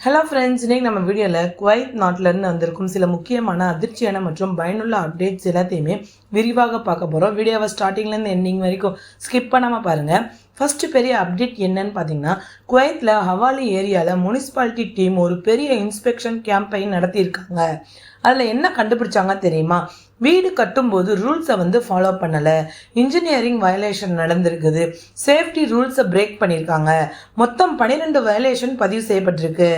Hello friends, இன்னைக்கு நம்ம வீடியோவில் குவைத் நாட்டிலேருந்து வந்திருக்கும் சில முக்கியமான அதிர்ச்சியான மற்றும் பயனுள்ள அப்டேட்ஸ் எல்லாத்தையுமே விரிவாக பார்க்க போகிறோம். வீடியோவை ஸ்டார்டிங்லேருந்து எண்டிங் வரைக்கும் ஸ்கிப் பண்ணாமல் பாருங்கள். ஃபஸ்ட்டு பெரிய அப்டேட் என்னன்னு பார்த்தீங்கன்னா, குவைத்தில் ஹவாலி ஏரியாவில் முனிசிபாலிட்டி டீம் ஒரு பெரிய இன்ஸ்பெக்ஷன் கேம்பெயின் நடத்தியிருக்காங்க. அதில் என்ன கண்டுபிடிச்சாங்க தெரியுமா? வீடு கட்டும்போது ரூல்ஸை ஃபாலோ பண்ணலை, இன்ஜினியரிங் வயலேஷன் நடந்திருக்குது, சேஃப்டி ரூல்ஸை பிரேக் பண்ணியிருக்காங்க. மொத்தம் 12 வயலேஷன் பதிவு செய்யப்பட்டிருக்கு.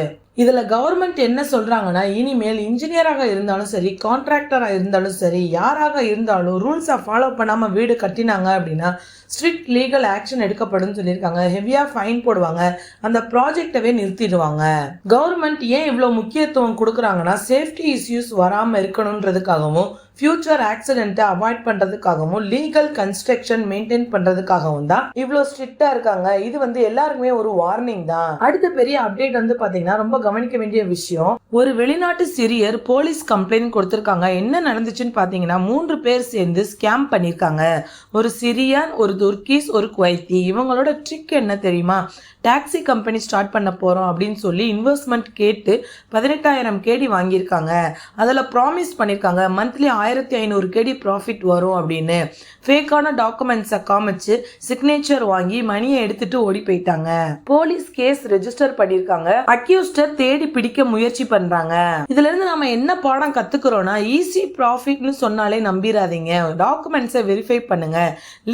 இதில் கவர்மெண்ட் என்ன சொல்கிறாங்கன்னா, இனிமேல் இன்ஜினியராக இருந்தாலும் சரி, கான்ட்ராக்டராக இருந்தாலும் சரி, யாராக இருந்தாலும் ரூல்ஸை ஃபாலோ பண்ணாமல் வீடு கட்டினாங்க அப்படின்னா ஸ்ட்ரிக்ட் லீகல் ஆக்ஷன் எடுக்கப்படும் சொல்லியிருக்காங்க. ஹெவியாக ஃபைன் போடுவாங்க, அந்த ப்ராஜெக்டவே நிறுத்திடுவாங்க. கவர்மெண்ட் ஏன் இவ்வளோ முக்கியத்துவம் கொடுக்குறாங்கன்னா, சேஃப்டி இஷ்யூஸ் வராமல் இருக்கணுன்றதுக்காகவும், ஃபியூச்சர் ஆக்சிடென்ட்டை அவாய்ட் பண்ணுறதுக்காகவும், லீகல் கன்ஸ்ட்ரக்ஷன் மெயின்டைன் பண்ணுறதுக்காகவும் தான் இவ்வளோ ஸ்ட்ரிக்டாக இருக்காங்க. இது எல்லாருக்குமே ஒரு வார்னிங் தான். அடுத்த பெரிய அப்டேட் பார்த்தீங்கன்னா, ரொம்ப கவனிக்க வேண்டிய விஷயம். ஒரு வெளிநாட்டு சிறியர் போலீஸ் கம்ப்ளைண்ட் கொடுத்திருக்காங்க. என்ன நடந்துச்சுன்னு பார்த்தீங்கன்னா, 3 பேர் சேர்ந்து ஸ்கேம் பண்ணியிருக்காங்க. ஒரு சிரியன், ஒரு துர்க்கீஸ், ஒரு குவைத்தி. இவங்களோட ட்ரிக் என்ன தெரியுமா? டாக்ஸி கம்பெனி ஸ்டார்ட் பண்ண போகிறோம் அப்படின்னு சொல்லி இன்வெஸ்ட்மெண்ட் கேட்டு 18,000 கேடி வாங்கியிருக்காங்க. அதில் ப்ராமிஸ் பண்ணியிருக்காங்க மந்த்லி 1,500 கேடி ப்ராஃபிட் வரும் அப்படின்னு. ஃபேக்கான டாக்குமெண்ட்ஸை காமிச்சு சிக்னேச்சர் வாங்கி மணியை எடுத்துட்டு ஓடி போயிட்டாங்க. போலீஸ் கேஸ் ரெஜிஸ்டர் பண்ணியிருக்காங்க. அக்யூஸ்டை தேடி பிடிக்க முயற்சி பண்றாங்க. இதுல இருந்து நம்ம என்ன பாடம் கத்துக்கிறோம்னா, ஈஸி ப்ராஃபிட்னு சொன்னாலே நம்பிடாதீங்க. டாக்குமெண்ட்ஸை வெரிஃபை பண்ணுங்க.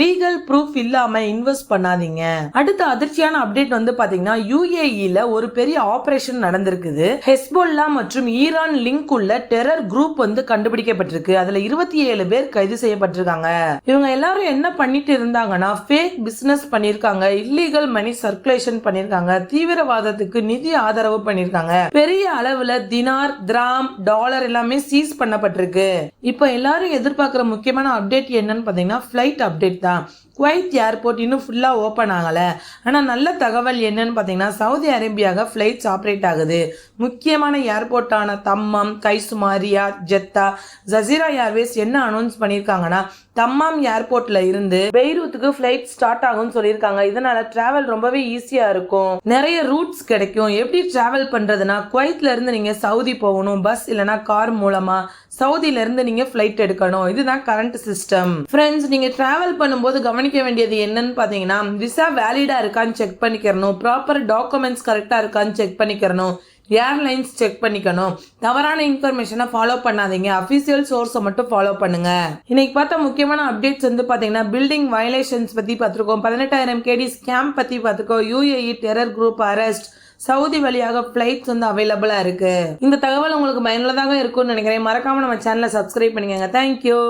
லீகல் ப்ரூஃப் இல்லாம இன்வெஸ்ட் பண்ணாதீங்க. அடுத்த அதிர்ச்சியான அப்டேட் பாத்தீங்கன்னா, UAE-ல ஒரு பெரிய ஆபரேஷன் நடந்திருக்குது. ஹெஸ்போல்லா மற்றும் ஈரான் லிங்க் உள்ள டெரர் குரூப் கண்டுபிடிக்கப்பட்டிருக்கு. அதுல 27 பேர் கைது செய்யப்பட்டிருக்காங்க. இவங்க எல்லாரும் என்ன பண்ணிட்டு இருந்தாங்கன்னா, ஃபேக் பிசினஸ் பண்ணிருக்காங்க, இல்லீகல் மணி சர்க்குலேஷன் பண்ணிருக்காங்க, தீவிரவாதத்துக்கு நிதி ஆதரவு பண்ணிருக்காங்க. பெரிய அளவுல தினார், திராம், டாலர் எல்லாமே சீஸ் பண்ணப்பட்டிருக்கு. இப்ப எல்லாரும் எதிர்பார்க்கிற முக்கியமான அப்டேட் என்னன்னு பாத்தீங்கன்னா, ஃபிளைட் அப்டேட் தான். குவைத் ஏர்போர்ட் இன்னும் ஃபுல்லாக ஓப்பன் ஆகலை. ஆனால் நல்ல தகவல் என்னன்னு பார்த்தீங்கன்னா, சவுதி அரேபியாக ஃப்ளைட்ஸ் ஆப்ரேட் ஆகுது. முக்கியமான ஏர்போர்ட்டான தம்மம், கைசுமாரியா, ஜெத்தா, ஜசீரா ஏர்வேஸ் என்ன அனௌன்ஸ் பண்ணியிருக்காங்கன்னா, தம்மாம் ஏர்போர்ட்ல இருந்து பெய்ரூத்துக்கு ஃபிளைட் ஸ்டார்ட் ஆகும்னு சொல்லியிருக்காங்க. இதனால டிராவல் ரொம்பவே ஈஸியா இருக்கும், நிறைய ரூட்ஸ் கிடைக்கும். எப்படி டிராவல் பண்றதுன்னா, குவைத்ல இருந்து நீங்க சவுதி போகணும், பஸ் இல்லைன்னா கார் மூலமா. சவுதியில இருந்து நீங்க ஃபிளைட் எடுக்கணும். இதுதான் கரண்ட் சிஸ்டம். ஃப்ரெண்ட்ஸ், நீங்க டிராவல் பண்ணும்போது கவனிக்க வேண்டியது என்னன்னு பாத்தீங்கன்னா, விசா வேலிடா இருக்கான்னு செக் பண்ணிக்கிறணும், ப்ராப்பர் டாக்குமெண்ட்ஸ் கரெக்டா இருக்கான்னு செக் பண்ணிக்கிறணும், ஏர்லைன்ஸ் செக் பண்ணிக்கணும். தவறான இன்ஃபர்மேஷனை ஃபாலோ பண்ணாதீங்க. அஃபிஷியல் சோர்ஸை மட்டும் ஃபாலோ பண்ணுங்க. இன்னைக்கு பார்த்த முக்கியமான அப்டேட்ஸ் பார்த்தீங்கன்னா, பில்டிங் வயலேஷன்ஸ் பற்றி பார்த்துருக்கோம், 18,000 கேடி ஸ்கேம் பற்றி பார்த்துருக்கோம், UAE terror group arrest, Saudi வழியாக ஃபிளைட்ஸ் அவைலபிளா இருக்கு. இந்த தகவல் உங்களுக்கு பயனுள்ளதாக இருக்கும்னு நினைக்கிறேன். மறக்காம நம்ம சேனலை சப்ஸ்கிரைப் பண்ணிக்கோங்க. தேங்க்யூ.